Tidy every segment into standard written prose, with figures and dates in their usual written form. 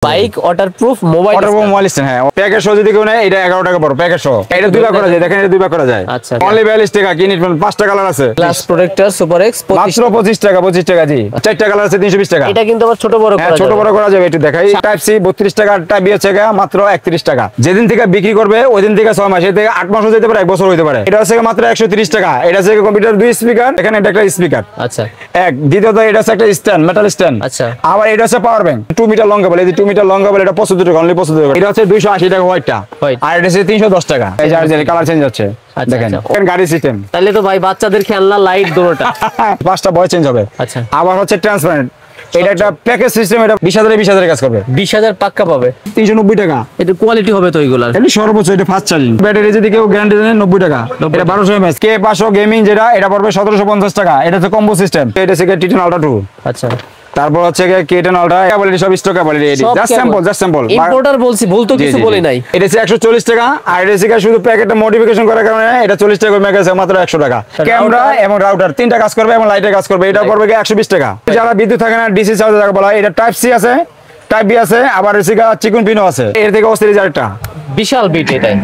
Bike waterproof mobile stand. হ্যাঁ, package সহ যদি কেউ নেয় এটা 11 টাকা পড়বে প্যাকেজ সহ। এটা দুই ভাগ করা যায়, দেখেন এটা দুই ভাগ করা যায়। আচ্ছা, অনলি 42 টাকা। কি নিবেন? 5টা কালার আছে। গ্লাস প্রোটেক্টর সুপার এক্স মাত্র 25 টাকা। 25 টাকা জি। 4টা কালার আছে 320 টাকা। এটা কিন্তু আবার ছোট বড় করা হ্যাঁ, যাবে। ছোট বড় করা যাবে। একটু দেখাই। টাইপ সি 32 টাকা, টাইপ বি হচ্ছে মাত্র 31 টাকা। যেদিন থেকে বিক্রি করবে ওই দিন থেকে 6 মাস, এর থেকে 8 মাস হতে পারে, 1 বছর হতে পারে। এটা হচ্ছে মাত্র 130 টাকা। এটা হচ্ছে কম্পিউটার 2 স্পিকার, এখানে এটা একটা স্পিকার। আচ্ছা, এক। দ্বিতীয়ত এটা হচ্ছে একটা স্ট্যান্ড, মেটাল স্ট্যান্ড। আচ্ছা। আবার এটা হচ্ছে power bank 2 metre long cable. এই যে 2 মিটার লং কেবল, এটা 75 টাকা, অনলি 75 টাকা। এটা হচ্ছে 280 টাকা হোয়াইটটা, আর এটা হচ্ছে 310 টাকা। এই যে আর যে কালার চেঞ্জ হচ্ছে দেখেন। গাড়ি সিস্টেম। তাহলে তো ভাই বাচ্চাদের খেলনা লাইট দুটোটা 5টা বয় চেঞ্জ হবে। আচ্ছা। আবার হচ্ছে ট্রান্সপারেন্ট। এটা একটা প্যাকেজ সিস্টেম। এটা 20,000 কাজ করবে। 20,000 পাক্কা পাবে। 390 টাকা। এটা কোয়ালিটি হবে তো এইগুলার। এটা সর্বোচ্চ। এটা ফাস্ট চার্জিং। ব্যাটারি যদি কেউ গ্যারান্টি দেন 90 টাকা। এটা 1200 mAh কে 500 গেমিং যেটা, এটা পড়বে 1750 টাকা। এটা হচ্ছে কম্বো সিস্টেম। এটা হচ্ছে টিটান আলট্রা 2। আচ্ছা। তারপর হচ্ছে কেটেন আলট্রা কোয়ালিটি, সব stock quality. Just sample. Importer বলছি, ভুল তো কিছু বলি নাই। এটা হচ্ছে 140 টাকা। আর এটা হচ্ছে শুধু প্যাকেটটা মডিফিকেশন করার কারণে এটা 40 টাকা কমে গেছে, মাত্র 100 টাকা। ক্যামেরা এবং রাউটার 3টা কাজ করবে এবং লাইটের কাজ করবে। এটা পড়বে 120 টাকা। যারা বিদ্যুৎ থাকে না, ডিসি চার্জার যাকে বলা হয়, এটা টাইপ সি আছে, টাইপ বি আছে, আবার এসিকা চিকুন পিনও আছে। এর থেকে অস্থির আরেকটা বিশাল বিট। এটাই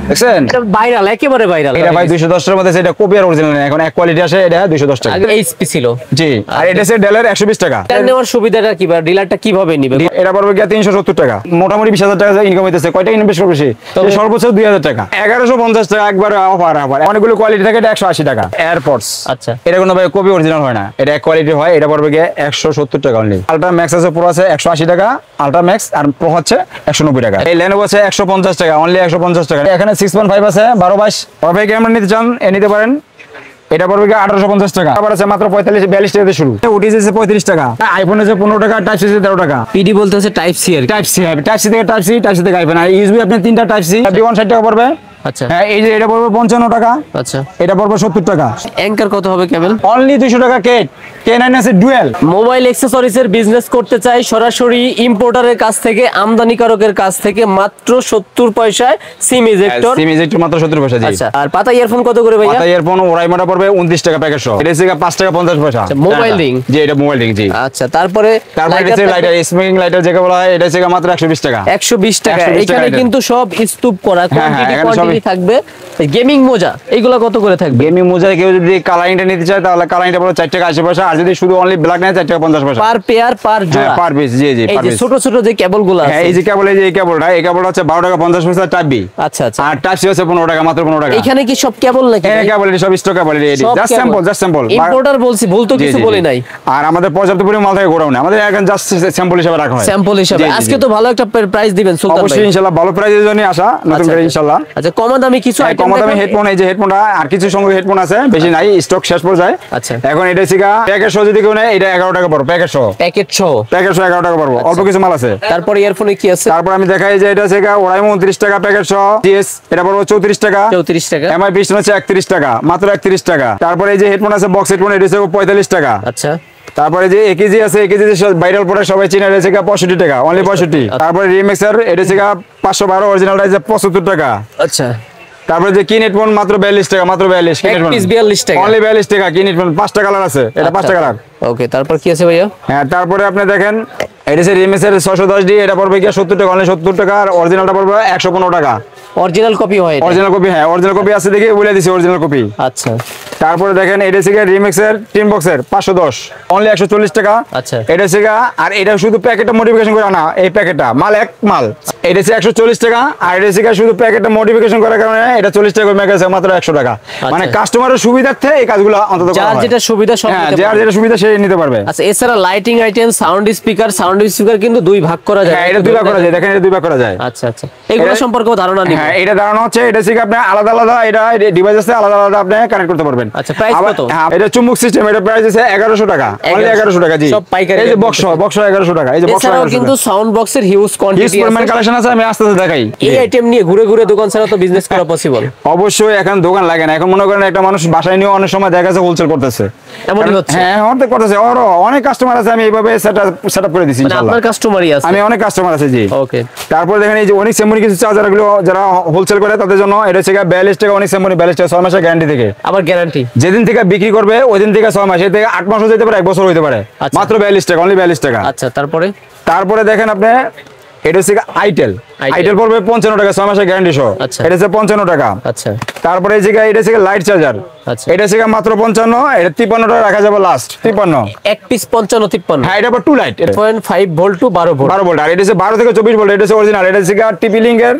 দেখছেন? এটা ভাইরাল, একেবারে ভাইরাল। এটা ভাই 210 টাকার মধ্যে। এটা কপি আর অরিজিনাল না, এখন এক কোয়ালিটি আসে। এটা 210 টাকা। আগে এইচপি ছিল। জি। আর এটা হচ্ছে ডেলের 120 টাকা। এটা নেওয়ার সুবিধাটা কি, বা ডিলারটা কিভাবে নিবে? এটা পড়বে 370 টাকা। মোটামুটি 20,000 টাকা ইনকাম হইতেছে। কয়টা ইনভেস্ট করবে সে? সর্বোচ্চ 2,000 টাকা। 1150 টাকা একবার অফার। অনেকগুলো কোয়ালিটি থাকে। এটা 180 টাকা। এয়ারপডস। আচ্ছা। এটা কোনো ভাই কপি অরিজিনাল হয় না, এটা এক কোয়ালিটি হয়। এটা পড়বে 170 টাকা অনলি। আলট্রা ম্যাক্স আছে, প্রো আছে 180 টাকা। আলট্রা ম্যাক্স আর প্রো হচ্ছে 190 টাকা। এই লেনোভো আছে 150 টাকা, অনলি 150 টাকা। এখানে 6.5 আছে 12/22। ভাই ক্যামেরা নিতে চান নিতে পারেন। এটা পড়বে 1850 টাকা। আবার আছে মাত্র 42 টাকা থেকে শুরু। ওটিজি আছে 35 টাকা। আইফোন আছে 15 টাকা। টাইপ সি আছে 13 টাকা। পিডি বলতে হচ্ছে টাইপ সি আর টাইপ সি হবে। টাইপ সি থেকে টাইপ সি, টাইপ সি থেকে আইফোন। আর ইউএসবি আপনি 3টা টাইপ সি 160 টাকা পড়বে। আচ্ছা। হ্যাঁ, এই যে এটা পড়বে 55 টাকা। আচ্ছা। এটা পড়বে 70 টাকা। অ্যাঙ্কার কত হবে কেবল? অনলি 200 টাকা। K9 আছে ডুয়েল। মোবাইল অ্যাকসেসরিজ এর বিজনেস করতে চাই সরাসরি ইম্পোর্টারের কাছ থেকে, আমদানিকারকের কাছ থেকে মাত্র 70 পয়সায় সিম ইজেক্টর। সিম ইজেক্টর মাত্র 70 পয়সা। জি। আচ্ছা। আর পাতা ইয়ারফোন কত করে ভাইয়া? পাতা ইয়ারফোন ওরাইমাটা পড়বে 29 টাকা প্যাকেজ সহ। এটা হচ্ছে 5 টাকা 50 পয়সা। Mobile ring. জি, এটা মোবাইল রিং। জি। আচ্ছা। তারপরে লাইটার, স্মোকিং লাইটার যেটা বলা হয়, এটা হচ্ছে মাত্র 120 টাকা। 120 টাকা। এখানে কিন্তু সব স্তূপ করা, কোয়ান্টিটি থাকবে। গেমিং মোজা এইগুলা কত করে থাকবে? গেমিং মোজা কেউ যদি কালারিংটা নিতে চায় তাহলে কালারিংটা পড়বে 4 টাকা 80 পয়সা। আর যদি শুধু অনলি ব্ল্যাক নেয় 4 টাকা 50 পয়সা পার পেয়ার, পার জোড়া, পার পিস। জি জি, এই পার যে পিস। ছোট ছোট যে কেবলগুলো আছে, হ্যাঁ, এই যে কেবল, এই যে এই কেবলটা, এই কেবলটা হচ্ছে 12 টাকা 50 পয়সা টাইপ বি। আচ্ছা আচ্ছা। আর টাইপ সি হচ্ছে 15 টাকা, মাত্র 15 টাকা। এখানে কি সব কেবল নাকি? হ্যাঁ, কেবল সব stock cable. Just sample. Importer বলছি, ভুল তো কিছু বলি নাই। আর আমাদের পর্যাপ্ত পরিমাণ মাল থাকে গোডাউনে। আমাদের এখন জাস্ট স্যাম্পল হিসেবে রাখা হয়। স্যাম্পল হিসেবে। আজকে তো ভালো একটা প্রাইস দিবেন সুলতান ভাই। অবশ্যই ইনশাআল্লাহ ভালো প্রাইসের জন্য আসা, নতুন করে ইনশাআল্লাহ। আচ্ছা, কম দামি কিছু আইটেম। কম দামি হেডফোন, এই যে হেডফোনটা আর কিছু সঙ্গে হেডফোন আছে, বেশি নাই, স্টক শেষ পর্যায়ে। আচ্ছা। এখন এটা সিগা প্যাকেট সহ যদি কেউ নেয় এটা 11 টাকা পড়বে। প্যাকেট সহ 11 টাকা পড়বে। অল্প কিছু মাল আছে। তারপর ইয়ারফোনে কি আছে? তারপর আমি দেখাই যে এটা সিগা ওরাইমো 29 টাকা প্যাকেট সহ। জিএস এটা পড়বে 34 টাকা। 34 টাকা। এমআই পিস্টন হচ্ছে 31 টাকা, মাত্র 31 টাকা। তারপরে এই যে হেডফোন আছে বক্স হেডফোন, এটা হচ্ছে 45 টাকা। আচ্ছা। তারপরে যে একেজি আছে, একেজি ভাইরাল প্রোডাক্ট সবাই চিনে, এটা হচ্ছে 65 টাকা, অনলি 65। তারপরে রিমিক্সার, এটা হচ্ছে 512, অরিজিনালটা হচ্ছে 75 টাকা। আচ্ছা। তারপরে যে কিন হেডফোন মাত্র 42 টাকা, মাত্র 42। কিন হেডফোন 42 টাকা, অনলি 42 টাকা। কিন হেডফোন 5টা কালার আছে, এটা 5টা কালার। ওকে। তারপর কি আছে ভাইয়া? হ্যাঁ, তারপরে আপনি দেখেন এটা হচ্ছে রিমিক্সের 610D, এটা পড়বে কি 70 টাকা, অনলি 70 টাকা। আর অরিজিনালটা পড়বে 115 টাকা। অরিজিনাল কপি হয় এটা? Original copy. হ্যাঁ, অরিজিনাল কপি আছে, দেখে বলে দিছি অরিজিনাল কপি। আচ্ছা। তারপরে দেখেন এটা হচ্ছে রিমিক্সের টিন বক্সের 510, অনলি 140 টাকা। আচ্ছা। এটা হচ্ছে আর এটা শুধু প্যাকেটটা মডিফিকেশন করে না, এই প্যাকেটটা মাল এক মাল। এটা হচ্ছে 140 টাকা। আর এটা হচ্ছে শুধু প্যাকেটটা মডিফিকেশন করার কারণে এটা 40 টাকা কমে গেছে, মাত্র 100 টাকা। মানে কাস্টমারের সুবিধার্থে এই কাজগুলো অন্তত করা হয়। যার যেটা সুবিধা সব হ্যাঁ, যার যেটা সুবিধা সে নিতে পারবে। আচ্ছা। এছাড়া লাইটিং আইটেম, সাউন্ড স্পিকার কিন্তু দুই ভাগ করা যায়। হ্যাঁ, এটা দুই ভাগ করা যায়। দেখেন, এটা দুই ভাগ করা যায়। আচ্ছা আচ্ছা। এগুলো সম্পর্কে ধারণা নিব। হ্যাঁ, এটা ধারণা হচ্ছে এটা থেকে আপনি আলাদা আলাদা এটা ডিভাইস আছে, আলাদা আলাদা আপনি কানেক্ট করতে পারবেন। আচ্ছা। প্রাইস কত? হ্যাঁ, এটা চুম্বক সিস্টেম, এটা প্রাইস আছে 1100 টাকা, অনলি 1100 টাকা। জি। সব পাইকারি। এই যে বক্স 1100 টাকা। এই যে বক্স। এছাড়াও কিন্তু সাউন্ড বক্সের হিউজ কোয়ান্টিটি আছে, কালেকশন আছে। আমি আস্তে আস্তে দেখাই। এই আইটেম নিয়ে ঘুরে ঘুরে দোকান ছাড়া তো বিজনেস করা পসিবল? অবশ্যই। এখন দোকান লাগে না। এখন মনে করেন একটা মানুষ বাসায় নিয়ে অনেক সময় দেখা যাচ্ছে হোলসেল করতেছে। এমনই হচ্ছে? হ্যাঁ, অনেক করতেছে। অনেক কাস্টমার আছে, আমি এইভাবে সেটআপ করে দিছি ইনশাআল্লাহ। আপনার কাস্টমারই আছে? আমি অনেক কাস্টমার আছে। জি। ওকে। তারপর দেখেন এই যে অনেক সেমনি কিছু চার্জার, গুলো যারা হোলসেল করে তাদের জন্য এটা হচ্ছে 42 টাকা। অনেক সেমনি 42 টাকা, 6 মাসের গ্যারান্টি থেকে। আবার গ্যারান্টি? যেদিন থেকে বিক্রি করবে ওই দিন থেকে 6 মাস, এর থেকে 8 মাস হতে পারে, 1 বছর হতে পারে। মাত্র 42 টাকা, অনলি 42 টাকা। আচ্ছা। তারপরে দেখেন আপনি এটা হচ্ছে আইটেল। Itel আইটেল পড়বে 55 টাকা 6 মাসের গ্যারান্টি সহ। আচ্ছা। এটা হচ্ছে 55 টাকা। আচ্ছা তারপরে এই জায়গায় এটা হচ্ছে লাইট চার্জার। আচ্ছা। এটা হচ্ছে মাত্র 55, এটা 53 টাকা রাখা যাবে লাস্ট 53। এক পিস 55 53। হ্যাঁ এটা আবার to light 0.5 volt to 12 volt. 12 volt. আর এটা হচ্ছে 12 থেকে 24 ভোল্ট। এটা হচ্ছে অরিজিনাল। এটা হচ্ছে টিপি লিংকের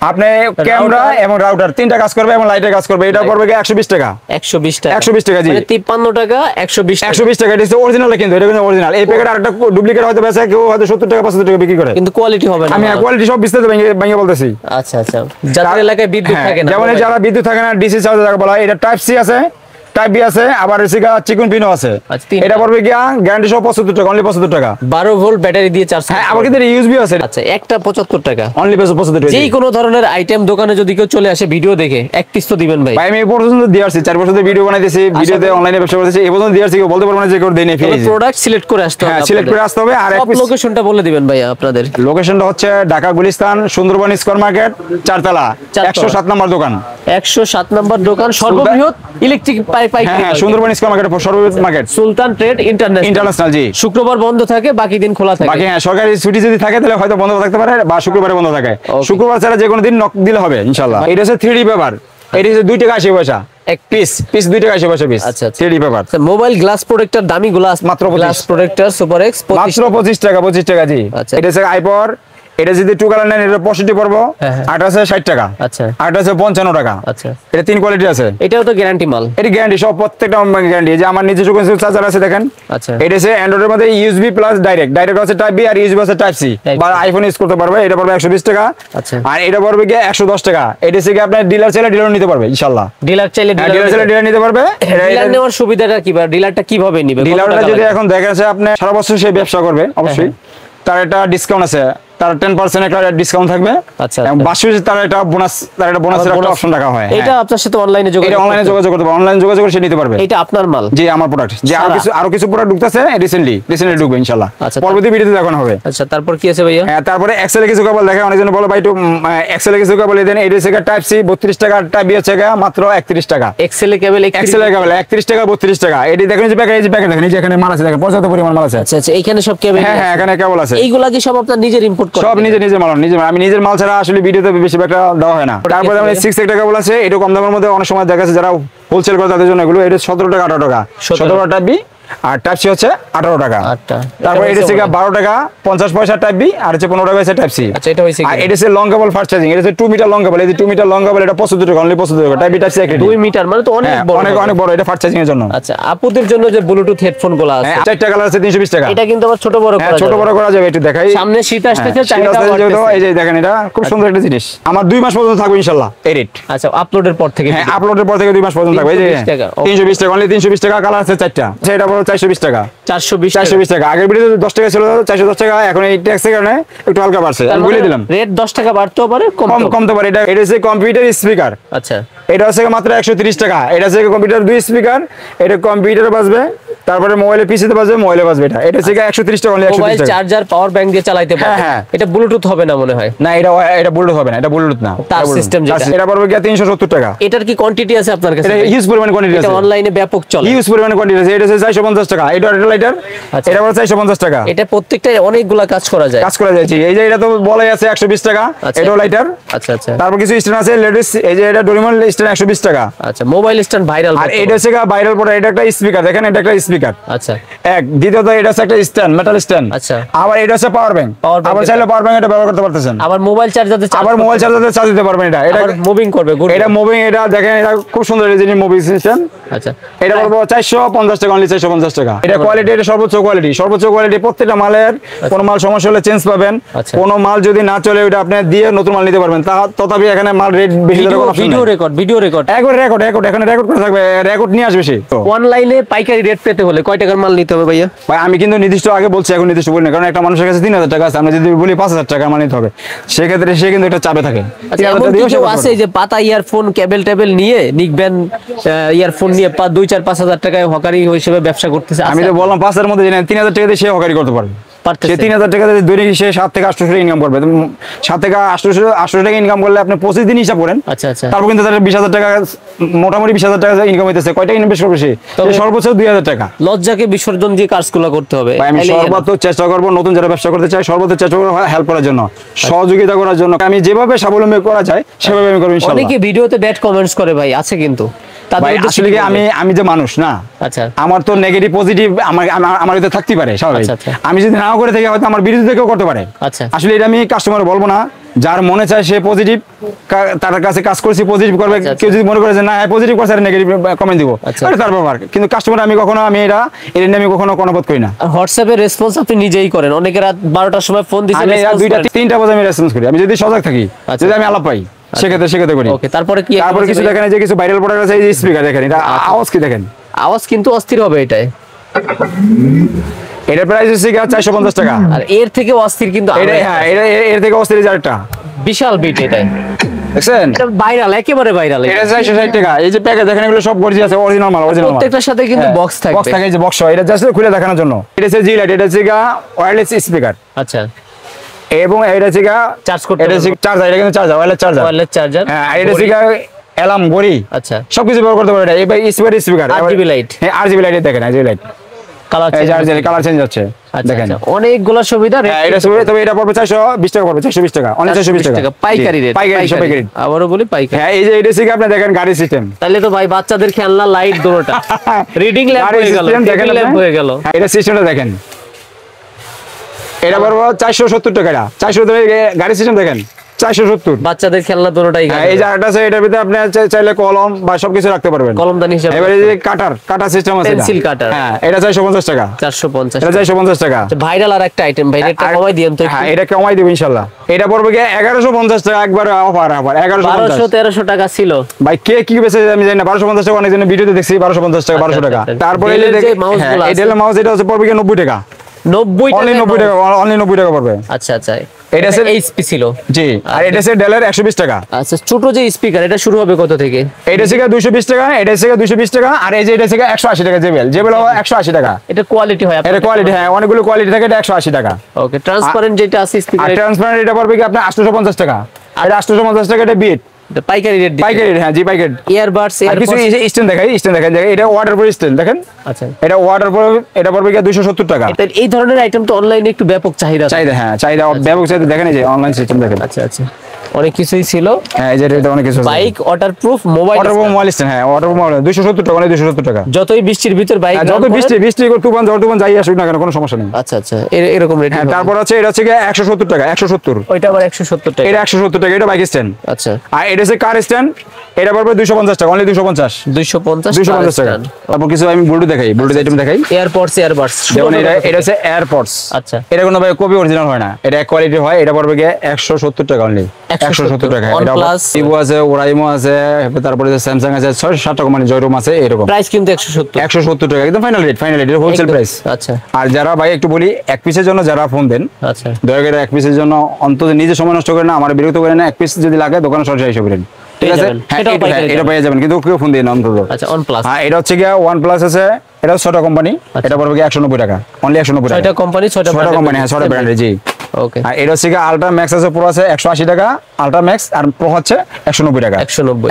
আপনি ক্যামেরা এবং রাউটার তিনটা কাজ করবে এবং লাইটের কাজ করবে। এটা পড়বে 120 টাকা। 120 টাকা। 120 টাকা জি। মানে 53 টাকা 120 টাকা। 120 টাকা। এটা হচ্ছে অরিজিনাল, কিন্তু এটা কিন্তু অরিজিনাল। এই প্যাকেট আরেকটা ডুপ্লিকেট হয়তো বেচে কেউ হয়তো 70 টাকা 75 টাকা বিক্রি করে, কিন্তু কোয়ালিটি হবে না। আমি কোয়ালিটি সব বিস্তারিত ভেঙে বলতেছি। আচ্ছা আচ্ছা, যাদের এলাকায় বিদ্যুৎ হ্যাঁ, থাকে না, যেমন এই যারা বিদ্যুৎ থাকে না, ডিসি চার্জার যাকে বলা হয়, এটা টাইপ সি আছে, টাইপ বি আছে, আবার এসে চিকন পিনও আছে। আচ্ছা, তিনটা। এটা পড়বে গিয়া গ্যারান্টি সহ 75 টাকা, অনলি 75 টাকা। 12 ভোল্ট ব্যাটারি দিয়ে চার্জ। হ্যাঁ, আবার কিন্তু ইউএসবি আছে। আচ্ছা, একটা 75 টাকা, অনলি 75 টাকা। যেই কোনো ধরনের আইটেম দোকানে যদি কেউ চলে আসে ভিডিও দেখে এক পিস তো দিবেন ভাই। ভাই আমি এই পর্যন্ত দিয়ে আসছি, 4 বছর ধরে ভিডিও বানাইতেছি, ভিডিওতে অনলাইনে ব্যবসা করতেছি, এই পর্যন্ত দিয়ে আসছি, কেউ বলতে পারবে না যে কেউ দেই নাই ফ্রি। প্রোডাক্ট সিলেক্ট করে আসতে হবে। হ্যাঁ, সিলেক্ট করে আসতে হবে। আর এক পিস লোকেশনটা বলে দিবেন ভাই আপনাদের। লোকেশনটা হচ্ছে ঢাকা গুলিস্তান সুন্দরবন স্কয়ার মার্কেট 4 তলা 107 নম্বর দোকান। 107 নম্বর দোকান, সর্ববৃহৎ ইলেকট্রিক পাইপ। হ্যাঁ, সুন্দরবন স্কয়ার মার্কেট সর্ববৃহৎ মার্কেট, সুলতান ট্রেড ইন্টারন্যাশনাল জি। শুক্রবার বন্ধ থাকে, বাকি দিন খোলা থাকে। বাকি হ্যাঁ, সরকারি ছুটি যদি থাকে তাহলে হয়তো বন্ধ থাকতে পারে, বা শুক্রবারে বন্ধ থাকে। শুক্রবার ছাড়া যে কোনো দিন নক দিলে হবে ইনশাআল্লাহ। এটা হচ্ছে 3D পেপার। এটা হচ্ছে 2 টাকা 80 পয়সা এক পিস 2 টাকা 80 পয়সা পিস। আচ্ছা, 3D paper. Mobile glass protector দামি গ্লাস মাত্র 25 গ্লাস প্রোটেক্টর সুপার এক্স মাত্র 25 টাকা 25 টাকা জি। আচ্ছা। এটা হচ্ছে আইপর। এটা যদি 2 কালার নেন এটা 65 পড়বো। হ্যাঁ, হ্যাঁ। আর এটা হচ্ছে 60 টাকা। আচ্ছা। আর এটা হচ্ছে 55 টাকা। আচ্ছা, এটা 3 কোয়ালিটি আছে। এটাও তো গ্যারান্টি মাল। এটা গ্যারান্টি সব, প্রত্যেকটা গ্যারান্টি। যে আমার নিজস্ব চার্জার আছে দেখেন। আচ্ছা। এটা হচ্ছে অ্যান্ড্রয়েডের মধ্যে ইউএসবি প্লাস ডাইরেক্ট আছে টাইপ বি, আর ইউএসবি আছে টাইপ সি, বা আইফোন ইউজ করতে পারবে। এটা পড়বে 120 টাকা। আচ্ছা। আর এটা পড়বে গিয়ে 110 টাকা। এটা হচ্ছে কি আপনার ডিলার চাইলে ডিলার নিতে পারবে ইনশাআল্লাহ। ডিলার চাইলে ডিলার নিতে পারবে। ডিলার নেওয়ার সুবিধাটা কি, বা ডিলারটা কিভাবে নিবে? ডিলারটা যদি এখন দেখা যাচ্ছে আপনি সারা বছর সে ব্যবসা করবে, অবশ্যই তার একটা ডিসকাউন্ট আছে, তার 10% একটা ডিসকাউন্ট থাকবে। আচ্ছা। এবং বার্ষিক তার একটা বোনাসের একটা অপশন রাখা হয়। এটা আপনার সাথে অনলাইনে যোগাযোগ, এটা অনলাইনে যোগাযোগ করতে পারবে, অনলাইনে যোগাযোগ করে সে নিতে পারবে। এটা আপনার মাল? জি, আমার প্রোডাক্ট। যে আরো কিছু প্রোডাক্ট ঢুকতেছে রিসেন্টলি ঢুকবে ইনশাআল্লাহ। আচ্ছা, পরবর্তী ভিডিওতে দেখানো হবে। আচ্ছা, তারপর কি আছে ভাইয়া? হ্যাঁ, তারপরে এক্সেল কিছু কেবল দেখে অনেকজন বলে ভাই একটু এক্সেল কিছু কেবল দেন। এটা হচ্ছে টাইপ সি 32 টাকা, টাইপ বি হচ্ছে মাত্র 31 টাকা। এক্সেল কেবল 31 টাকা 32 টাকা। এটি দেখেন যে প্যাকেজ দেখেন, এই যে এখানে মাল আছে দেখেন, পর্যাপ্ত পরিমাণ মাল আছে। আচ্ছা আচ্ছা, এখানে সব কেবল? হ্যাঁ হ্যাঁ, এখানে কেবল আছে। এইগুলা কি সব আপনার নিজের ইম্পোর্ট করেন? সব নিজের মাল, আমি নিজের মাল ছাড়া আসলে ভিডিওতে বেশি একটা দেওয়া হয় না। তারপরে আমি 6 টাকা কেবল আছে, এটা কম দামের মধ্যে অনেক সময় দেখা যাচ্ছে যারা হোলসেল করে তাদের জন্য এগুলো। এটা 17 টাকা 18 টাকা, 17 টাকা বি, আর টাইপ সি হচ্ছে 18 টাকা। তারপর এটা হচ্ছে 12 টাকা 50 পয়সা টাইপ বি, আর হচ্ছে 15 টাকা হচ্ছে টাইপ সি। আচ্ছা, এটা হইছে কি? আর এটা হচ্ছে লং কেবল ফাস্ট চার্জিং। এটা হচ্ছে 2 মিটার লং কেবল। এই যে 2 মিটার লং কেবল, এটা 75 টাকা, অনলি 75 টাকা। টাইপ বি টাইপ সি একই। 2 মিটার মানে তো অনেক বড়, অনেক বড়। এটা ফাস্ট চার্জিং এর জন্য। আচ্ছা, আপুদের জন্য যে ব্লুটুথ হেডফোন গুলো আছে, 4টা কালার আছে 320 টাকা। এটা কিন্তু আবার ছোট বড় করা যাবে। ছোট বড় করা যাবে, একটু দেখাই। সামনে শীত আসতেছে, চাহিদা বাড়তেছে। এই যে দেখেন, এটা খুব সুন্দর একটা জিনিস। আমার 2 মাস পর্যন্ত থাকবে ইনশাআল্লাহ এই রেট। আচ্ছা, আপলোডের পর থেকে? হ্যাঁ, আপলোডের পর থেকে 2 মাস পর্যন্ত থাকবে। এই যে 320 টাকা, অনলি 320 টাকা। কালার আছে 4টা। এটা বড় 420 টাকা। 420 টাকা। আগের ভিডিওতে 10 টাকা ছিল, 410 টাকা। এখন এই ট্যাক্সের কারণে একটু হালকা বাড়ছে, আমি বলে দিলাম। রেট 10 টাকা বাড়তেও পারে, কমতে পারে। এটা হচ্ছে কম্পিউটার স্পিকার। আচ্ছা, এটা হচ্ছে মাত্র 130 টাকা। এটা হচ্ছে কম্পিউটার 2 স্পিকার। এটা কম্পিউটারে বাজবে, তারপরে মোবাইলে পিসিতে বাজবে, মোবাইলে বাজবে। এটা হচ্ছে 130 টাকা, অনলি 130 মোবাইল টাকা। চার্জার পাওয়ার ব্যাংক দিয়ে চালাতে পারবে। হ্যাঁ। এটা ব্লুটুথ হবে না মনে হয়? না, এটা ব্লুটুথ হবে না, এটা ব্লুটুথ না, তার সিস্টেম যেটা। এটা পড়বে 370 টাকা। এটার কি কোয়ান্টিটি আছে আপনার কাছে? এটা হিউজ পরিমাণ কোয়ান্টিটি আছে। এটা অনলাইনে ব্যাপক চলে, হিউজ পরিমাণ কোয়ান্টিটি আছে। এটা হচ্ছে 450 টাকা। এটা লাইটার। এটা পড়বে 450 টাকা। এটা প্রত্যেকটা অনেকগুলা কাজ করা যায়। এই যে এটা তো বলাই আছে 120 টাকা। এটাও লাইটার। আচ্ছা আচ্ছা। তারপর কিছু স্ট্যান্ড আছে লেডিস। এই যে এটা ডোরিমন স্ট্যান্ড 120 টাকা। আচ্ছা, মোবাইল স্ট্যান্ড ভাইরাল। আর এটা হচ্ছে ভাইরাল পড়া। এটা একটা স্পিকার, দেখেন, এটা একটা স্পিকার। আচ্ছা, দ্বিতীয়ত এটা হচ্ছে একটা স্ট্যান্ড, মেটাল স্ট্যান্ড। আচ্ছা। আবার এটা হচ্ছে পাওয়ার ব্যাংক। আবার চাইলে পাওয়ার ব্যাংক এটা ব্যবহার করতে পারতেছেন। আবার মোবাইল চার্জারে চার্জ দিতে পারবেন। এটা মুভিং করবে। এটা মুভিং। এটা দেখেন, এটা খুব সুন্দর জিনিস, মুভিং সিস্টেম। আচ্ছা, এটা পড়বে 450 টাকা, অনলি 450 টাকা। এটা কোয়ালিটি, এটা সর্বোচ্চ কোয়ালিটি। প্রত্যেকটা মালের কোন মাল সমস্যা হলে চেঞ্জ পাবেন। কোন মাল যদি না চলে ওটা আপনি দিয়ে নতুন মাল নিতে পারবেন। তথাপি এখানে মাল রেট বেশি। ভিডিও রেকর্ড এখানে রেকর্ড করে থাকবে, রেকর্ড নিয়ে আসবে। অনলাইনে পাইকারি রেট পেতে হলে কয় টাকার মাল নিতে হবে ভাইয়া? ভাই আমি কিন্তু নির্দিষ্ট আগে বলছি, এখন নির্দিষ্ট বলি না, কারণ একটা মানুষের কাছে 3000 টাকা আছে, আমরা যদি বলি 5000 টাকা মাল নিতে হবে, সেক্ষেত্রে সে কিন্তু একটা চাপে থাকে। কেউ আছে যে পাতা ইয়ারফোন কেবল টেবিল নিয়ে নিকবেন, ইয়ারফোন নিয়ে 2-4-5 হাজার টাকায় হকারি হিসেবে ব্যবসা করতেছে। আমি তো বললাম 5 এর মধ্যে 3000 টাকা দিয়ে সে হকারি করতে পারবে। পারতেছে। সে 3000 টাকা যদি দৈনিক সে 7 থেকে 800 টাকা ইনকাম করবে, 7 থেকে 800 টাকা ইনকাম করলে আপনি 25 দিন হিসাব করেন। আচ্ছা আচ্ছা। তারপর কিন্তু তার 20,000 টাকা, মোটামুটি 20,000 টাকা ইনকাম হইতেছে। কয়টা ইনভেস্ট করবে সে? সর্বোচ্চ 2000 টাকা। লজ্জাকে বিসর্জন দিয়ে কাজগুলো করতে হবে। ভাই আমি সর্বোচ্চ চেষ্টা করব নতুন যারা ব্যবসা করতে চায় সর্বোচ্চ চেষ্টা করব হেল্প করার জন্য, সহযোগিতা করার জন্য। আমি যেভাবে স্বাবলম্বী করা যায় সেভাবে আমি করব ইনশাআল্লাহ। অনেকে ভিডিওতে ব্যাড কমেন্টস করে ভাই, আছে কিন্তু তাদের ভাই উদ্দেশ্যে আসলে কি কি বলবেন? আমি যে মানুষ না, আচ্ছা আমার তো নেগেটিভ পজিটিভ আমার ভিতরে থাকতে পারে স্বাভাবিক। আচ্ছা, আচ্ছা। আমি যদি নাও করে থাকি হয়তো আমার বিরুদ্ধে কেউ করতে পারে। আচ্ছা। আসলে এটা আমি কাস্টমার বলবো না, যার মনে চায় সে পজিটিভ, তার কাছে কাজ করছি পজিটিভ করবে। আচ্ছা, আচ্ছা। কেউ যদি মনে করে যে না পজিটিভ করছে আর নেগেটিভ কমেন্ট দিব, আচ্ছা। আরে তার ব্যাপার। কিন্তু কাস্টমার আমি কখনো এটা নিয়ে আমি কখনো কর্ণপাত করি না। আর হোয়াটসঅ্যাপে রেসপন্স আপনি নিজেই করেন, অনেকে রাত 12টার সময় ফোন দিছে, আমি রাত 2টা 3টা বাজে আমি রেসপন্স করি, আমি যদি সজাগ থাকি, আচ্ছা। যদি আমি আলাপ পাই সেক্ষেত্রে করি। ওকে, তারপরে কি? তারপরে কিছু দেখেন যে কিছু ভাইরাল প্রোডাক্ট আছে, এই যে স্পিকার দেখেন, এটা আওয়াজ কি দেখেন, আওয়াজ কিন্তু অস্থির হবে এটাই। এটা প্রাইস হচ্ছে 450 টাকা। আর এর থেকে অস্থির কিন্তু এটা হ্যাঁ, এর থেকে অস্থির একটা বিশাল বিট এটাই। দেখছেন, এটা ভাইরাল, একেবারে ভাইরাল। এটা 460 টাকা। এই যে প্যাকেজ দেখেন, এগুলো সব গর্জি আছে, অরিজিনাল মাল, অরিজিনাল মাল। প্রত্যেকটার সাথে কিন্তু বক্স থাকবে। বক্স থাকে, এই যে বক্স, এটা জাস্ট খুলে দেখানোর জন্য। এটা হচ্ছে জি লাইট, এটা হচ্ছে ওয়্যারলেস স্পিকার, আচ্ছা। এবং এটা হচ্ছে চার্জ করতে এটা হচ্ছে চার্জার, এটা কিন্তু charger, wireless charger, wireless charger. হ্যাঁ। আর এটা হচ্ছে অ্যালার্ম, ঘড়ি, আচ্ছা। সবকিছু ব্যবহার করতে পারে এটা। এবার স্পিকার RGB লাইট। হ্যাঁ RGB লাইট দেখেন, RGB লাইট কালার এই যে চেঞ্জ, RGB কালার চেঞ্জ হচ্ছে দেখেন। অনেকগুলো সুবিধা। হ্যাঁ এটা সুবিধা, তবে এটা পড়বে 420 টাকা পড়বে, 420 টাকা, অনলি 420 টাকা পাইকারি রেট। পাইকারি, সব পাইকারি। আবারও বলি পাইকারি। হ্যাঁ এই যে এটা হচ্ছে আপনি দেখেন গাড়ি সিস্টেম। তাহলে তো ভাই বাচ্চাদের খেলনা লাইট দুটোটা রিডিং ল্যাম্প হয়ে গেল, দেখেন ল্যাম্প হয়ে গেল। হ্যাঁ এটা সিস্টেমটা দেখেন, এটা পড়বে 470 টাকা। 470 গাড়ি সিস্টেম দেখেন, 470। বাচ্চাদের খেলনা দুটোটাই। হ্যাঁ এই যে আরেকটা আছে, এটার ভিতরে আপনি চাইলে কলম বা সবকিছু রাখতে পারবেন, কলমদানি হিসেবে। এবারে এই যে কাটার সিস্টেম আছে, পেন্সিল কাটার। হ্যাঁ এটা 450 টাকা। 450। এটা 450 টাকা। ভাইরাল আর একটা আইটেম ভাই, রেটটা কমাই দিয়েন তো। হ্যাঁ এটা কমাই দেব ইনশাআল্লাহ। এটা পড়বে 1150 টাকা, একবার অফার 1150। 1200-1300 টাকা ছিল ভাই কে কি বেচে আমি জানি না। 1250 টাকা, অনেকজন ভিডিওতে দেখছি 1250 টাকা, 1200 টাকা। তারপরে এই যে মাউসগুলো আছে, এটা মাউস, এটা হচ্ছে পড়বে 90 টাকা। 90 অনলি 90 টাকা, অনলি 90 টাকা পড়বে। আচ্ছা আচ্ছা। এটা আছে এইচপি ছিল। জি, আর এটা আছে ডেলের 120 টাকা। আচ্ছা, ছোট যে স্পিকার, এটা শুরু হবে কত থেকে? এটা থেকে 220 টাকা, এটা থেকে 220 টাকা, আর এই যে এটা থেকে 180 টাকা। জেবেল 180 টাকা। এটা কোয়ালিটি হয়, এটা কোয়ালিটি, হ্যাঁ অনেকগুলো কোয়ালিটি থাকে, এটা 180 টাকা। ওকে। ট্রান্সপারেন্ট যেটা আছে আর স্পিকার, ট্রান্সপারেন্ট এটা পড়বে কি আপনার 850 টাকা। আর 850 টাকা এটা বিট এটা পাইকারি রেট। পাইকারি, হ্যাঁ জি পাইকারি। ইয়ারবাডস, কিছু স্ট্যান্ড দেখেন, এটা ওয়াটারপ্রুফ স্ট্যান্ড দেখেন। আচ্ছা, এটা ওয়াটারপ্রুফ, এটা পড়বে 270 টাকা। এই ধরনের আইটেম তো অনলাইনে একটু ব্যাপক চাহিদা। হ্যাঁ চাহিদা ব্যাপক চাহিদা, দেখেন এই যে অনলাইন সিস্টেম দেখেন। আচ্ছা আচ্ছা, অনেক কিছুই ছিল। হ্যাঁ এই যে এটা অনেক কিছু আছে। Bike waterproof mobile, waterproof mobile stand, হ্যাঁ ওয়াটারপ্রুফ মোবাইল 270 টাকা, 270 টাকা। যতই বৃষ্টির ভিতর বাইক, যত বৃষ্টি তুফান ঝড় তুফান যাই আসুক না কেন, কোনো সমস্যা নেই। আচ্ছা আচ্ছা, এরকম রেট। হ্যাঁ তারপর আছে এটা হচ্ছে 170 টাকা, 170। ওইটা আবার 170 টাকা। এটা 170 টাকা, এটা বাইক স্ট্যান্ড। আচ্ছা। আর এটা হচ্ছে কার স্ট্যান্ড, এটা পড়বে 250 টাকা, অনলি 250 250 টাকা। তারপর কিছু আমি ব্লুটুথ দেখাই, ব্লুটুথ আইটেম দেখাই। এয়ারপডস, যেমন এটা হচ্ছে এয়ারপডস। আচ্ছা। এটা কোনো ভাই কপি অরিজিনাল হয় না, এটা এক কোয়ালিটি হয়। এটা পড়বে 170 টাকা, অনলি 170 টাকা। এটা ভিভো আছে, ওরাইমো আছে, তারপরে স্যামসাং আছে, 6-7টা কোম্পানি, জয়রুম আছে, এরকম প্রাইস কিন্তু 170 টাকা, একদম ফাইনাল রেট, হোলসেল প্রাইস। আচ্ছা। আর যারা ভাই একটু বলি, এক পিসের জন্য যারা ফোন দেন, আচ্ছা, দয়া করে এক পিসের জন্য অন্তত নিজে সময় নষ্ট করেন না, আমার বিরক্ত করেন না। এক পিস যদি লাগে দোকানে সরাসরি এসে করেন, ঠিক আছে? হ্যাঁ এটা পেয়ে যাবেন, কিন্তু কেউ ফোন দিন অন্তত। আচ্ছা। OnePlus, হ্যাঁ এটা হচ্ছে OnePlus আছে, এটা 6টা কোম্পানি, এটা পড়বে 190 টাকা, অনলি 190 টাকা। 6টা কোম্পানি, 6টা কোম্পানি, হ্যাঁ 6টা ব্র্যান্ডের, জি। ওকে। আর এটা হচ্ছে আলট্রা ম্যাক্স আছে, প্রো আছে 180 টাকা, আলট্রা ম্যাক্স আর প্রো হচ্ছে 190 টাকা।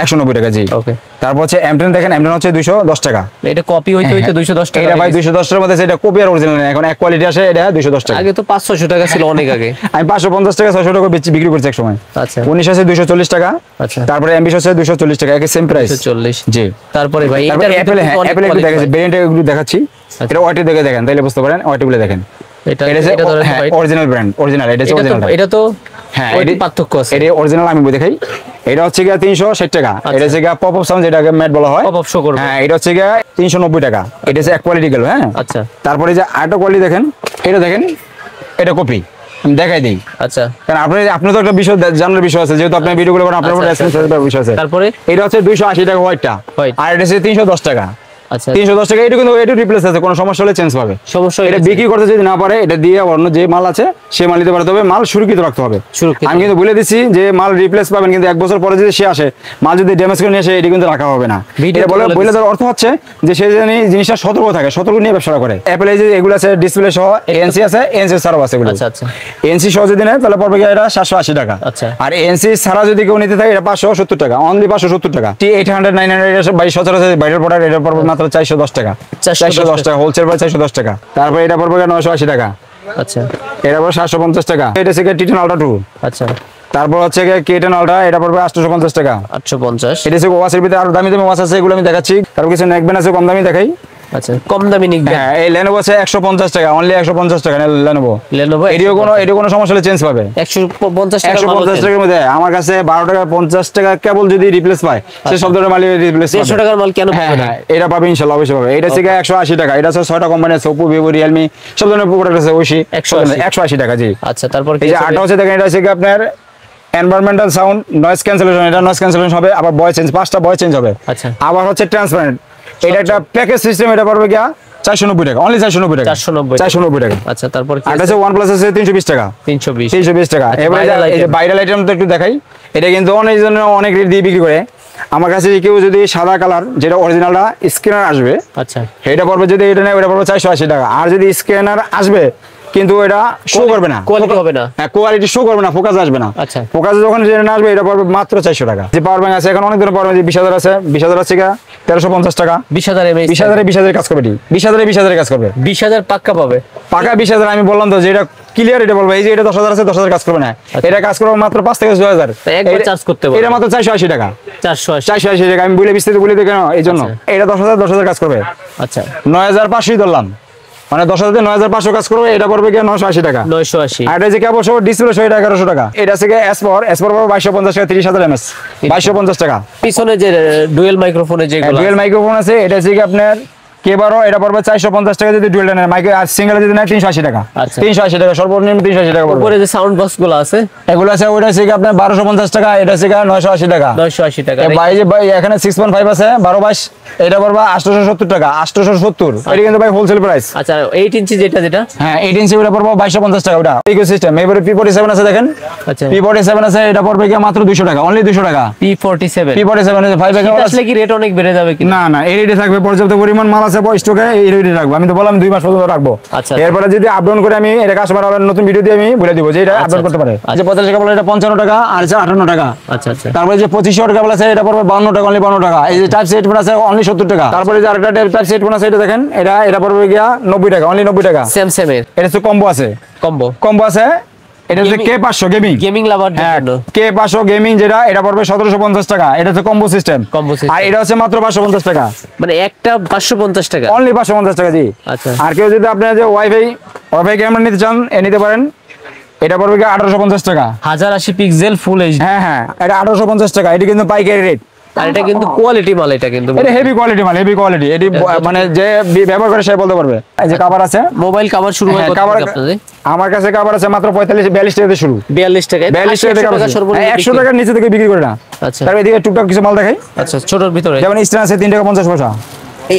190 টাকা, জি। ওকে। তারপর হচ্ছে M10 দেখেন, M10 হচ্ছে 210 টাকা। এটা কপি হইতে 210 টাকা। এটা ভাই 210 টাকার মধ্যে, এটা কপি আর অরিজিনাল না, এখন এক কোয়ালিটি আসে, এটা 210 টাকা। আগে তো 500-600 টাকা ছিল, অনেক আগে। আমি 550 টাকা 600 টাকা বিক্রি করছি এক সময়। আচ্ছা। 19 আছে 240 টাকা। আচ্ছা। তারপরে M20 আছে 240 টাকা, একই সেম প্রাইস 240, জি। তারপরে ভাই তারপরে অ্যাপল, হ্যাঁ অ্যাপল একটু দেখাচ্ছি, ভেরিয়েন্ট এগুলো দেখাচ্ছি। এটা ওয়াটি দেখে দেখেন, তাহলে বুঝতে পারেন, ওয়াটি গুলো দেখেন। এটা ধরে অরিজিনাল ব্র্যান্ড, অরিজিনাল, এটা হচ্ছে অরিজিনাল। এটা তো হ্যাঁ ওই পার্থক্য আছে। এটা অরিজিনাল, আমি দেখাই। এটা হচ্ছে 360 টাকা। এটা হচ্ছে পপ আপ সাউন্ড, যেটাকে ম্যাট বলা হয়, পপ আপ শো করবে। হ্যাঁ এটা হচ্ছে 390 টাকা। এটা হচ্ছে এক কোয়ালিটি গেল, হ্যাঁ। আচ্ছা। তারপরে যে আরেকটা কোয়ালিটি দেখেন, এটা দেখেন, এটা কপি, আমি দেখাই দিই। আচ্ছা। কারণ আপনার তো একটা বিষয় জানার বিষয় আছে, যেহেতু আপনি ভিডিওগুলো করেন, আপনার উপর রেসপন্সিবিলিটির বিষয় আছে। তারপরে এটা হচ্ছে 280 টাকা হোয়াইটটা, আর এটা হচ্ছে 310 টাকা। আচ্ছা 310 টাকা। এটা কিন্তু এটা রিপ্লেস আছে, কোনো সমস্যা হলে চেঞ্জ পাবে। সমস্যা এটা বিক্রি করতে যদি না পারে, এটা দিয়ে অন্য যে মাল আছে সে মাল নিতে পারতে হবে। মাল সুরক্ষিত রাখতে হবে। আমি কিন্তু বলে দিচ্ছি যে মাল রিপ্লেস পাবেন, কিন্তু 1 বছর পরে যদি সে আসে মাল যদি ড্যামেজ করে নিয়ে আসে, এটা কিন্তু রাখা হবে না। এটা বলে দেওয়ার অর্থ হচ্ছে যে সে জানি জিনিসটা সতর্ক থাকে, সতর্ক নিয়ে ব্যবসা করে। অ্যাপেল যে এগুলো আছে ডিসপ্লে সহ, এনসি আছে, এনসি ছাড়াও আছে এগুলো। আচ্ছা আচ্ছা। এনসি সহ যদি নেয় তাহলে পড়বে এটা 780 টাকা। আচ্ছা। আর এনসি ছাড়া যদি কেউ নিতে থাকে এটা 570 টাকা, অনলি 570 টাকা। T800 900 এটা বাই সচরাচর বাইরের প্রোডাক্ট, এটা পড়বে মাত্র 410 টাকা। 410 টাকা হোলসেল প্রাইস 410 টাকা। তারপরে এটা পড়বে 980 টাকা। আচ্ছা। এটা পড়বে 750 টাকা। এটা হচ্ছে T10 Ultra 2। আচ্ছা। তারপর হচ্ছে K10 Ultra, এটা পড়বে 850 টাকা। 850। এটা হচ্ছে ওয়াচের ভিতরে আরো দামি দামি ওয়াচ আছে, এগুলো আমি দেখাচ্ছি। তারপর কিছু নেকব্যান্ড আছে কম দামি দেখাই। আচ্ছা, কম দামি নিকবেন। হ্যাঁ, এই Lenovo আছে 150 টাকা, অনলি 150 টাকা Lenovo। এটিও কোনো সমস্যা হলে চেঞ্জ পাবে। 150 টাকা 150 টাকার মধ্যে আমার কাছে 12 টাকা 50 টাকা কেবল যদি রিপ্লেস পায়, সে সব ধরনের মাল রিপ্লেস পাবে। 150 টাকার মাল কেন পাবে না? এটা পাবে ইনশাআল্লাহ, অবশ্যই পাবে। এটা হচ্ছে 180 টাকা। এটা হচ্ছে 6টা কোম্পানি আছে, Oppo, Vivo, Realme সব ধরনের প্রোডাক্ট আছে। ওইসি 180 টাকা। জি। আচ্ছা, তারপর এই যে 8টা হচ্ছে দেখেন, এটা হচ্ছে আপনার এনভায়রনমেন্টাল সাউন্ড নয়েজ ক্যান্সেলেশন। এটা নয়েজ ক্যান্সেলেশন হবে, আবার ভয়েস চেঞ্জ, 5টা ভয়েস চেঞ্জ হবে। আচ্ছা। আবার হচ্ছে ট্রান্সপারেন্ট, এটা একটা প্যাকেজ সিস্টেম। এটা পড়বে 490 টাকা, অনলি 490 টাকা। 490 টাকা। আচ্ছা, তারপর কি আছে? OnePlus আছে 320 টাকা। 320 টাকা। এবারে এই যে ভাইরাল আইটেম তো একটু দেখাই। এটা কিন্তু অনেক রেট দিয়ে বিক্রি করে। আমার কাছে কেউ যদি সাদা কালার যেটা অরিজিনালটা স্ক্যানার আসবে, আচ্ছা, এটা পড়বে যদি এটা নেয়, ওটা পড়বে 480 টাকা। আর যদি স্ক্যানার আসবে কিন্তু এটা শো করবে না, কোয়ালিটি হবে না। হ্যাঁ, কোয়ালিটি শো করবে না, ফোকাস আসবে না। আচ্ছা, ফোকাস যখন যেটা আসবে এটা পড়বে মাত্র 400 টাকা। যে পাওয়ার ব্যাংক আছে এখন অনেক ধরনের পাওয়ার ব্যাংক, 20,000 আছে, 20,000 আছে 1350 টাকা। 20,000 mAh 20,000 কাজ করবে। 20,000 কাজ করবে। 20,000 পাক্কা পাবে। পাকা 20,000। আমি বললাম তো যে এটা ক্লিয়ার, এটা বলবো। এই যে এটা 10,000 আছে, 10,000 কাজ করবে না। এটা কাজ করবে মাত্র 5 থেকে 6,000। একবার চার্জ করতে পারবে। এটা মাত্র 480 টাকা। 480 টাকা। আমি বলে বিস্তারিত বলে দিই কেন, এই জন্য। এটা 10,000 কাজ করবে। আচ্ছা, 9,500 ধরলাম, মানে 10,000 তে 9,500 কাজ করবে। এটা পড়বে 980 টাকা। 980। আর এটা যে কেবল ডিসপ্লে সহ 1100 টাকা। এটা থেকে S4 পড়বে 2250 টাকা, 30,000 mAh 2250 টাকা। পিছনে যে ডুয়াল মাইক্রোফোনে যেগুলো ডুয়াল মাইক্রোফোন আছে, এটা থেকে আপনার K12, এটা পড়বে 450 টাকা যদি ডুয়ালটা নেয়। মাইক্রো আর সিঙ্গেল যদি নেয় 380 টাকা। 380 টাকা সর্বনিম্ন, 380 টাকা পড়বে। উপরে যে সাউন্ড বক্স গুলো আছে, এগুলো আছে, ওইটা থেকে আপনার 1250 টাকা। এটা থেকে 980 টাকা। 980 টাকা। ভাই এখানে 6.5 আছে 12/22, এটা পড়বে 870 টাকা। 870, এটা কিন্তু ভাই হোলসেল প্রাইস। আচ্ছা, 8 ইঞ্চি যেটা হ্যাঁ, 8 ইঞ্চি ওটা পড়বে 2250 টাকা। ওটা ইকোসিস্টেম। এবারে P47 আছে দেখেন। আচ্ছা, P47 আছে, এটা পড়বে মাত্র 200 টাকা, অনলি 200 টাকা। P47 আছে 5 ব্যাগ আসলে কি রেট অনেক বেড়ে যাবে কি? না না, এই রেটে থাকবে। পর্যাপ্ত পরিমাণ মাল আছে স্টকে, এই রেটে রাখবো। আমি তো বললাম 2 মাস পর্যন্ত রাখবো। আচ্ছা, এরপরে যদি আপডাউন করে আমি এটা কাস্টমার আবার নতুন ভিডিও দিয়ে আমি বলে দিব যে এটা আপডাউন করতে পারে। আচ্ছা, 50 টাকা বলে এটা 55 টাকা, আর 58 টাকা। আচ্ছা আচ্ছা। তারপরে যে 2500 টাকা বলে আছে, এটা পড়বে 52 টাকা, অনলি 52 টাকা। এই যে টাইপ সেট ফোন আছে, অনলি 70 টাকা। তারপরে যে আরেকটা টাইপ সেট ফোন আছে, এটা দেখেন, এটা পড়বে 90 টাকা, অনলি 90 টাকা। স্যামসাং এর এটা তো কম্বো আছে, কম্বো আছে। এটা হচ্ছে K500 গেমিং লাভার জন্য। K500 গেমিং যেটা, এটা পড়বে 1750 টাকা। এটা হচ্ছে কম্বো সিস্টেম। আর এটা হচ্ছে মাত্র 550 টাকা, মানে একটা 550 টাকা, অনলি 550 টাকা। জি। আচ্ছা। আর কেউ যদি আপনার যে ওয়াইফাই ক্যামেরা নিতে চান, নিতে পারেন। এটা পড়বে 1850 টাকা। 1080 পিক্সেল ফুল এইচডি। হ্যাঁ, এটা 1850 টাকা। এটা কিন্তু পাইকারি রেট। আর এটা কিন্তু কোয়ালিটি মাল, এটা কিন্তু এটা হেভি কোয়ালিটি মাল, হেভি কোয়ালিটি। এটি মানে যে ব্যবহার করে সে বলতে পারবে। এই যে কভার আছে, মোবাইল কভার শুরু হয় কত কভার থেকে আপনাদের? আমার কাছে কভার আছে মাত্র 42 টাকা থেকে শুরু। 42 টাকা। 42 টাকা সর্বনিম্ন। 100 টাকার নিচে থেকে বিক্রি করে না। আচ্ছা। তারপর এদিকে টুকটাক কিছু মাল দেখাই। আচ্ছা, ছোটর ভিতরে যেমন স্ট্যান্ড আছে 3 টাকা 50 পয়সা,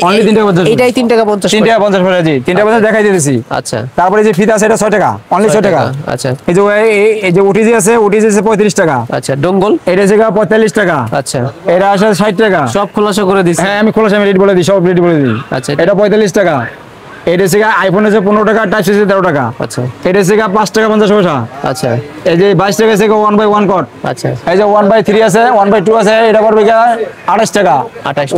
অনলি 3 টাকা 50। এটাই 3 টাকা 50 3 টাকা 50 পয়সা। জি, 3 টাকা 50 দেখাই দিয়েছি। আচ্ছা। তারপরে যে ফিতা আছে, এটা 6 টাকা, অনলি 6 টাকা। আচ্ছা। এই যে ওটিজি আছে, ওটিজি আছে 35 টাকা। আচ্ছা, ডঙ্গল এটা আছে 45 টাকা। আচ্ছা, এটা আসে 60 টাকা। সব খোলাসা করে দিছি। হ্যাঁ, আমি খোলাসা রেট বলে দিই, সব রেট বলে দিই। আচ্ছা, এটা 45 টাকা। এটা আছে আইফোন আছে 15 টাকা, টাইপ সি 13 টাকা। আচ্ছা। এটা আছে 5 টাকা 50 পয়সা। আচ্ছা। এই যে 22 টাকা আছে 1/1 কট। আচ্ছা। এই যে 1/3 আছে, 1/2 আছে, এটা পড়বে 28 টাকা।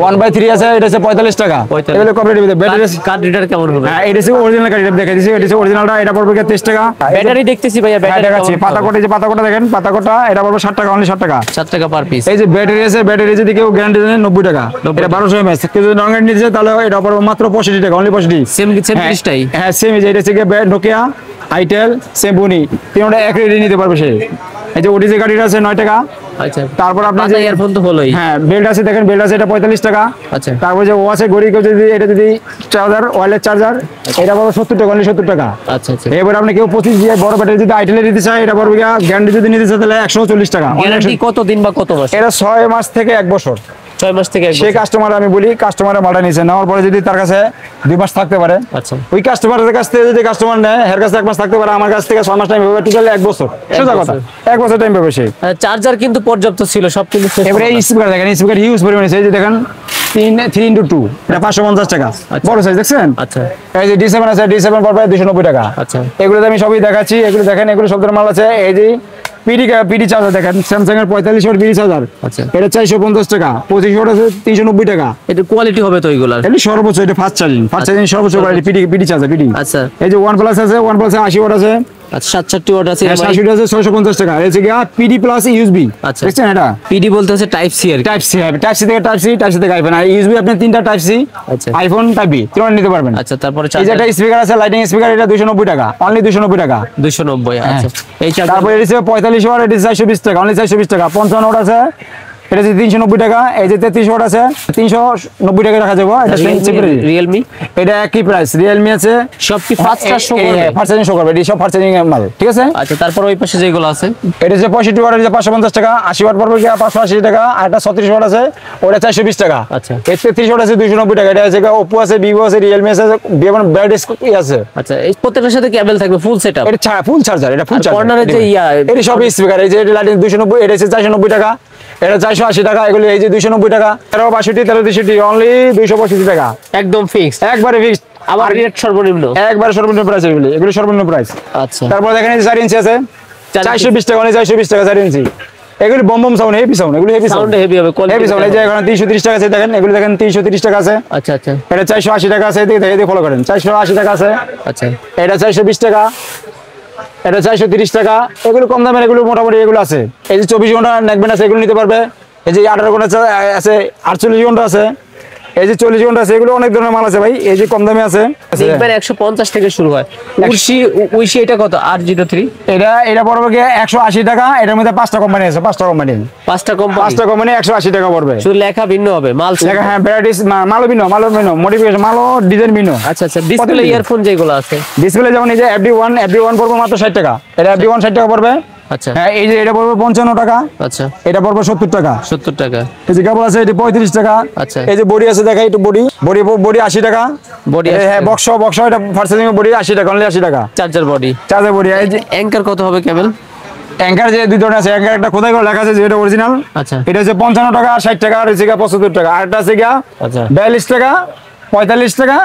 1/3 আছে, এটা আছে 45 টাকা। এগুলো কম রেটের ভিতরে। ব্যাটারি কার্ড রিডার কেমন হবে? হ্যাঁ, এটা আছে অরিজিনাল কার্ড রিডার দেখাই দিছি। এটা আছে অরিজিনালটা, এটা পড়বে 23 টাকা। ব্যাটারি দেখতেছি ভাইয়া, ব্যাটারি দেখাচ্ছি। পাতাকোটা, যে পাতাকোটা দেখেন, পাতাকোটা এটা পড়বে 60 টাকা, অনলি 60 টাকা। 7 টাকা পার পিস। এই যে ব্যাটারি আছে, ব্যাটারি যদি কেউ গ্যারান্টি দেন 90 টাকা। এটা 1200 mAh। কেউ যদি নন গ্যারান্টি নিতে চায় তাহলে এটা পড়বে মাত্র 65 টাকা, অনলি 65। সেম পিসটাই। হ্যাঁ, সেম। এটা হচ্ছে নোকিয়া, আইটেল, সেমবুনি, তিনটা এক রেটে নিতে পারবে সে। এই যে ওটিজি গাড়িটা আছে 9 টাকা। আচ্ছা। তারপর আপনার যে ইয়ারফোন তো হলোই। হ্যাঁ, বেল্ট আছে দেখেন, বেল্ট আছে, এটা 45 টাকা। আচ্ছা। তারপর যে ও আছে ঘড়ি, কেউ যদি এটা যদি চার্জার, ওয়্যারলেস চার্জার, এটা পড়বে 70 টাকা, অনলি 70 টাকা। আচ্ছা আচ্ছা। এবার আপনি কেউ 25 দিয়ে বড় ব্যাটারি যদি আইটেলে নিতে চায়, এটা পড়বে গ্যারান্টি যদি নিতে চায় তাহলে 140 টাকা। গ্যারান্টি কত দিন বা কত মাস? এটা 6 মাস থেকে 1 বছর। 6 মাস থেকে 1 সেই বছর। কাস্টমার আমি বলি কাস্টমারের মালটা নিয়েছে, নেওয়ার পরে যদি তার কাছে 2 মাস থাকতে পারে, আচ্ছা ওই কাস্টমারের কাছ থেকে যদি কাস্টমার নেয় এর কাছে 1 মাস থাকতে পারে, আমার কাছ থেকে 6 মাস টাইম পাবে, টোটাল 1 বছর। সোজা কথা, 1 বছর টাইম পাবে সে। চার্জার কিন্তু পর্যাপ্ত ছিল, সব কিন্তু শেষ এবারে এই হলো না। স্পিকার দেখেন, স্পিকার হিউজ পরিমাণে আছে, এই যে দেখেন 3x2, এটা 550 টাকা, বড় সাইজ দেখছেন। আচ্ছা এই যে D7 আছে, D7 পড়বে 290 টাকা। আচ্ছা এগুলোতে আমি সবই দেখাচ্ছি, এগুলো দেখেন, এগুলো সব ধরনের মাল আছে। এই যে পিডি চার্জার দেখেন, স্যামসাং এর 45 ওয়াট পিডি চার্জার, আচ্ছা এটা 450 টাকা। 25 ওয়াট আছে 390 টাকা। এটা কোয়ালিটি হবে তো এইগুলার। এটা সর্বোচ্চ, এটা ফাস্ট চার্জিং সর্বোচ্চ কোয়ালিটি পিডি চার্জার পিডি। আচ্ছা এই যে OnePlus আছে, OnePlus 80 ওয়াট আছে, আচ্ছা 67 ওয়াট আছে। 60 আছে 650 টাকা। এই যে পিডি প্লাস ইউএসবি, আচ্ছা। দেখছেন এটা পিডি বলতে হচ্ছে টাইপ সি আর কি। টাইপ সি হবে, টাইপ সি থেকে টাইপ সি থেকে আইফোন, আর ইউএসবি আপনি 3টা টাইপ সি, আচ্ছা আইফোন টাইপ বি তিনটা নিতে পারবেন। আচ্ছা তারপরে এই যে চার্জার একটা স্পিকার আছে, লাইটিং স্পিকার, এটা 290 টাকা, অনলি 290 টাকা। 290। আচ্ছা এই চার্জার তারপরে এটা 45 ওয়াট, এটা 420 টাকা, অনলি 420 টাকা। 55 ওয়াট আছে, এটা 390 টাকা। এই যে 33 ওয়াট আছে, 390 টাকা রাখা যাবে। এটা রিয়েলমি এটা একই প্রাইস। রিয়েলমি আছে, সব কি ফাস্ট চার্জ শো করবে? ফাস্ট চার্জিং শো করবে, এটা সব ফাস্ট চার্জিং মাল, ঠিক আছে। আচ্ছা তারপর ওই পাশে যেগুলো আছে এটা যে 65 ওয়াট, এটা 550 টাকা। 80 ওয়াট পড়বে কি 580 টাকা। আর এটা 36 ওয়াট আছে, ওটা 420 টাকা। আচ্ছা এর 33 ওয়াট আছে 290 টাকা। এটা আছে Oppo আছে, Vivo আছে, Realme আছে, Vivo ব্র্যান্ড আছে। আচ্ছা এই প্রত্যেকটার সাথে কেবল থাকবে, ফুল সেটআপ। এটা ফুল চার্জার, এটা ফুল চার্জার। কর্নারে যে এটা সব স্পিকার, এই যে এটা লাইটিং 290, এটা হচ্ছে 490 টাকা, এটা 480 টাকা। এগুলো এই যে 290 টাকা, 1362, 1363, অনলি 265 টাকা, একদম ফিক্স। একবারে ফিক্সড। আবার রেট সর্বনিম্ন একবারে সর্বনিম্ন প্রাইস, এগুলো সর্বনিম্ন প্রাইস। আচ্ছা তারপর দেখেন এই যে 4 ইঞ্চি আছে, 420 টাকা, অনলি 420 টাকা 4 ইঞ্চি। এগুলো বম সাউন্ড, হেভি সাউন্ড, এগুলো হেভি সাউন্ড সাউন্ড, হেভি হবে, হেভি সাউন্ড। এই যে এখানে 330 টাকা আছে, দেখেন এগুলো দেখেন 330 টাকা আছে। আচ্ছা আচ্ছা এটা 480 টাকা আছে, এদিকে ফলো করেন, 480 টাকা আছে। আচ্ছা এটা 420 টাকা, এটা 430 টাকা। এগুলো কম দামের, এগুলো মোটামুটি এগুলো আছে। এই যে 24 ঘন্টা নেকবেন আছে, এগুলো নিতে পারবে। এই যে 18 ঘন্টা আছে, 48 ঘন্টা আছে, এই যে 40 ঘন্টা আছে। এগুলো অনেক ধরনের মাল আছে ভাই, এই যে কম দামে আছে। দেখবেন 150 থেকে শুরু হয়। উইশি এটা কত? 803। এটা পড়বে কি 180 টাকা। এটার মধ্যে 5টা কোম্পানি আছে, 5টা কোম্পানি, 5টা কোম্পানি 180 টাকা পড়বে। শুধু লেখা ভিন্ন হবে, মাল লেখা, হ্যাঁ, ভ্যারাইটিস মালও ভিন্ন, মডিফিকেশন মালও, ডিজাইন ভিন্ন। আচ্ছা আচ্ছা ডিসপ্লে ইয়ারফোন যেগুলো আছে ডিসপ্লে যেমন এই যে FD1 পড়বে মাত্র 60 টাকা। এটা FD1 60 টাকা পড়বে। আচ্ছা হ্যাঁ, এই যে এটা পড়বে 55 টাকা, আচ্ছা এটা পড়বে 70 টাকা। 70 টাকা। এই যে কেবল আছে, এটা 35 টাকা। আচ্ছা এই যে বডি আছে, দেখাই একটু বডি 80 টাকা। বডি হ্যাঁ, বক্স এটা ফার্স্টিং বডি 80 টাকা, অনলি 80 টাকা। Charger body, charger body. এই যে অ্যাঙ্কার কত হবে কেবল? অ্যাঙ্কার যে দুই ধরনের আছে, অ্যাঙ্কার একটা খোদাই করে লেখা আছে, যেটা অরিজিনাল, আচ্ছা এটা হচ্ছে 55 টাকা, 60 টাকা, আর হচ্ছে 75 টাকা। আর এটা আছে আচ্ছা 42 টাকা, 45 টাকা,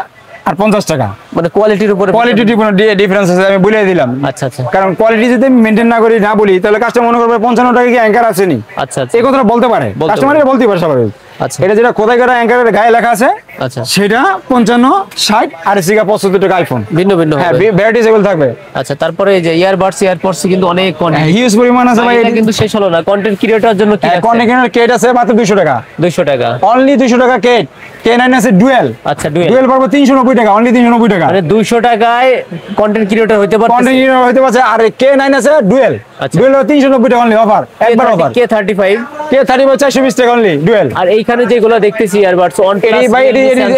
আর 50 টাকা। মানে কোয়ালিটির উপরে কোয়ালিটি ডিফারেন্স আছে, আমি বলে দিলাম। আচ্ছা আচ্ছা কারণ কোয়ালিটি যদি মেনটেন না করি, না বলি, তাহলে কাস্টমার মনে করবে 55 টাকা কি অ্যাঙ্কার আসেনি। আচ্ছা আচ্ছা এই কথাটা বলতে পারে, কাস্টমার বলতে পারে স্বাভাবিক। আচ্ছা এটা যেটা খোদাই করা অ্যাঙ্কারের গায়ে লেখা আছে, আচ্ছা সেটা 55, 60, আর এসে 75 টাকা আইফোন। ভিন্ন ভিন্ন হ্যাঁ, হবে। ভ্যারাইটিস এগুলো থাকবে। আচ্ছা তারপরে এই যে ইয়ারবাডস কিন্তু অনেক কন্টেন্ট, হিউজ পরিমাণ আছে ভাই। এটা কিন্তু শেষ হলো না। কন্টেন্ট ক্রিয়েটর জন্য কি আছে? কন্টেন্ট কেট আছে মাত্র 200 টাকা, 200 টাকা, অনলি 200 টাকা কেট। K9 আছে ডুয়েল, আচ্ছা ডুয়েল ডুয়েল পড়বে 390 টাকা, অনলি 390 টাকা। মানে 200 টাকায় কন্টেন্ট ক্রিয়েটর হইতে পারে। কন্টেন্ট হইতে পারছে। আর K9 আছে ডুয়েল, আচ্ছা। ডুয়েল 390 টাকা, অনলি অফার, একবার অফার। K35 K30 420 টাকা, অনলি ডুয়েল। আর এইখানে যেগুলো দেখতেছি ইয়ারবাডস অন এটি ভাই,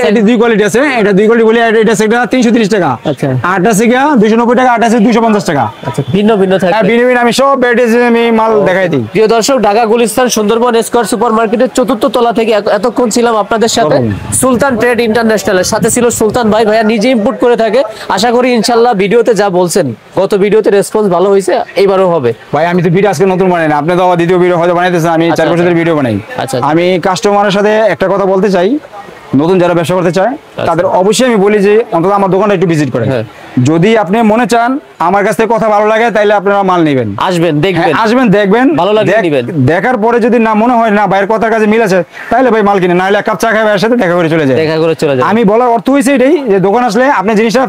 এটি দুই কোয়ালিটি আছে, এটা দুই কোয়ালিটি বলি। এটা আছে 330 টাকা, আচ্ছা আরটা আছে 290 টাকা, আরটা আছে 250 টাকা। আচ্ছা ভিন্ন ভিন্ন হ্যাঁ, থাকবে। ভিন্ন ভিন্ন আমি সব ভ্যারাইটিস আমি মাল দেখাই দিই। প্রিয় দর্শক, ঢাকা গুলিস্তান সুন্দরবন স্কয়ার সুপার মার্কেটের 4র্থ তলা থেকে এতক্ষণ ছিলাম আপনাদের সাথে সুলতান ট্রেড ইন্টারন্যাশনালের সাথে ছিল সুলতান ভাই। ভাইয়া নিজে ইম্পোর্ট করে থাকে। আশা করি ইনশাআল্লাহ ভিডিওতে যা বলছেন, গত ভিডিওতে রেসপন্স ভালো হয়েছে, এইবারও হবে। ভাই আমি তো ভিডিও আজকে নতুন বানাই না, আপনি তো আবার দ্বিতীয় ভিডিও হয়তো বানাইতেছেন, আমি 4 বছরের ভিডিও বানাই। আচ্ছা। আমি কাস্টমারের সাথে একটা কথা বলতে চাই, নতুন যারা ব্যবসা করতে চায় তাদের অবশ্যই আমি বলি যে অন্তত আমার দোকানটা একটু ভিজিট করেন। হ্যাঁ। যদি আপনি মনে চান আমার কাছ থেকে কথা ভালো লাগে, তাইলে আপনারা মাল নেবেন, আসবেন দেখবেন, হ্যাঁ, আসবেন দেখবেন, ভালো লাগলে নেবেন। দেখার পরে যদি না মনে হয় না ভাইয়ের কথার কাছে মিল আছে, তাহলে ভাই মাল কিনে, না হলে এক কাপ চা খাই ভাইয়ের সাথে দেখা করে চলে যায়। দেখা করে চলে যাবে। আমি বলার অর্থ হয়েছে এটাই যে দোকান আসলে আপনি জিনিসটা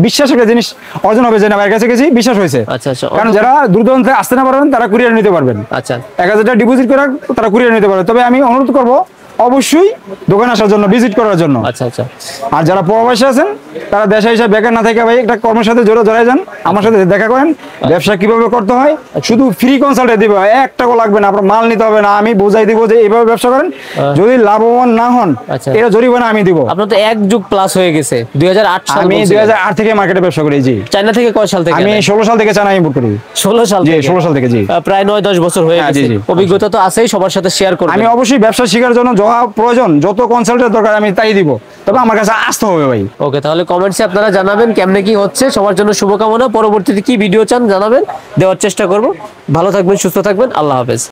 বিশ্বাস একটা জিনিস অর্জন হবে, যে না ভাইয়ের কাছে গেছি, বিশ্বাস হয়েছে। আচ্ছা আচ্ছা কারণ যারা দূর দূরান্ত থেকে আসতে না পারবেন তারা কুরিয়ার নিতে পারবেন। আচ্ছা 1000 টাকা ডিপোজিট করে তারা কুরিয়ার নিতে পারবে। তবে আমি অনুরোধ করবো অবশ্যই দোকানে আসার জন্য, ভিজিট করার জন্য। আচ্ছা আচ্ছা আর যারা প্রবাসী আছেন তারা দেশে এসে বেকার না থেকে ভাই একটা কর্মের সাথে জড়াই যান, আমার সাথে দেখা করেন, ব্যবসা কিভাবে করতে হয় শুধু ফ্রি কনসাল্টে দিব, 1 টাকাও লাগবে না, আপনার মাল নিতে হবে না, আমি বুঝাই দিব যে এইভাবে ব্যবসা করেন, যদি লাভবান না হন আচ্ছা। এটা জরিমানা আমি দিব। আপনার তো 1 যুগ প্লাস হয়ে গেছে, 2008 সাল আমি বলছিলেন। 2008 থেকে মার্কেটে ব্যবসা করি। জি। চায়না থেকে কয় সাল থেকে আমি আনেন? 16 সাল থেকে চায়না ইম্পোর্ট করি। 16 সাল জি, থেকে? 16 সাল থেকে। জি। প্রায় 9-10 বছর হয়ে হ্যাঁ, গেছে। জি, জি। অভিজ্ঞতা তো আছেই, সবার সাথে শেয়ার করবেন। আমি অবশ্যই ব্যবসা শেখার জন্য যা প্রয়োজন, যত কনসাল্টের দরকার আমি তাই দিব, তবে আমার কাছে আসতে হবে ভাই। ওকে, তাহলে কমেন্টসে আপনারা জানাবেন কেমনে কি হচ্ছে। সবার জন্য শুভকামনা। পরবর্তীতে কি ভিডিও চান জানাবেন, দেওয়ার চেষ্টা করব। ভালো থাকবেন, সুস্থ থাকবেন, আল্লাহ হাফেজ।